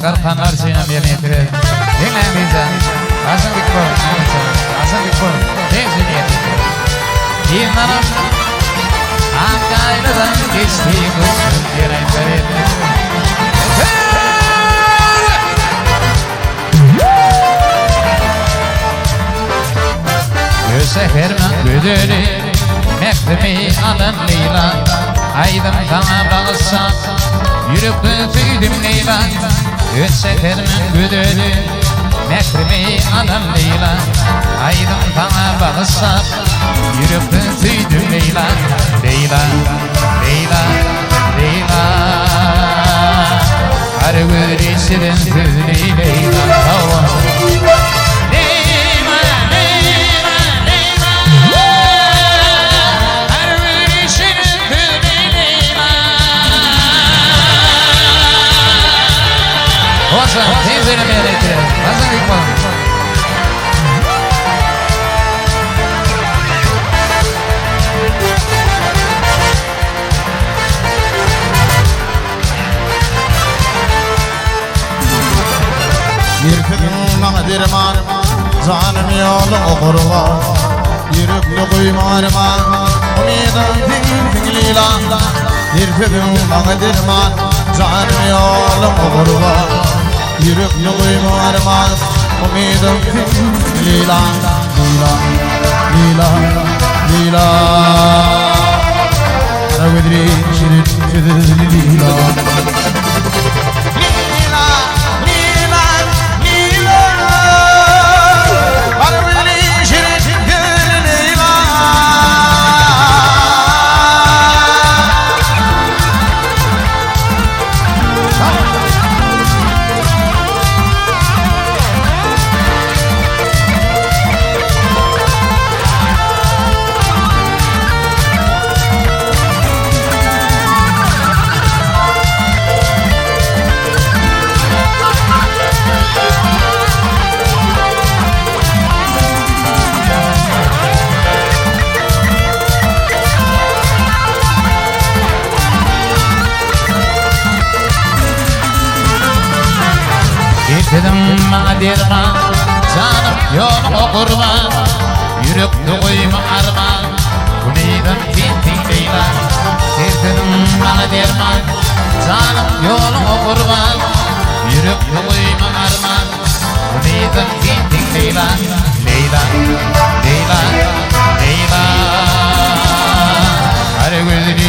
karpanlar suyuna yemeyetirir. Dinlemeyeceğim. Azın bir kol. Azın bir kol. Tezini yetirir. İnanım. Ankara'dan geçtiği kuşun yürekleri. Seferman güdülü mektemi alın Leýla. Aydın sana bağışsa yürüklü tüydüm Leýla. Seferman güdülü mektemi alın Leýla. Aydın sana bağışsa yürüklü tüydüm Leýla. Leýla, Leýla, Leýla. Her gün içirin tüydü Leýla. Teyzeyle meylettirelim. Nasıl büyük balım? Yirkidin bana dirman, canım yolu okurva. Yürüklü kuymarıma, umidim tin Leýla. Yirkidin bana dirman, canım yolu okurva. Yürüklü kuymarıma, umidim tin Leýla. Leýla, Leýla, Leýla. Ara vedri şirin şirin Leýla. Dedim madirman, canım yol okurman. Yürekli koyma arman, umidim tin Leýla. Dedim madirman, canım yol okurman. Yürekli koyma arman, umidim tin Leýla. Leýla, Leýla, Leýla. Her gözünü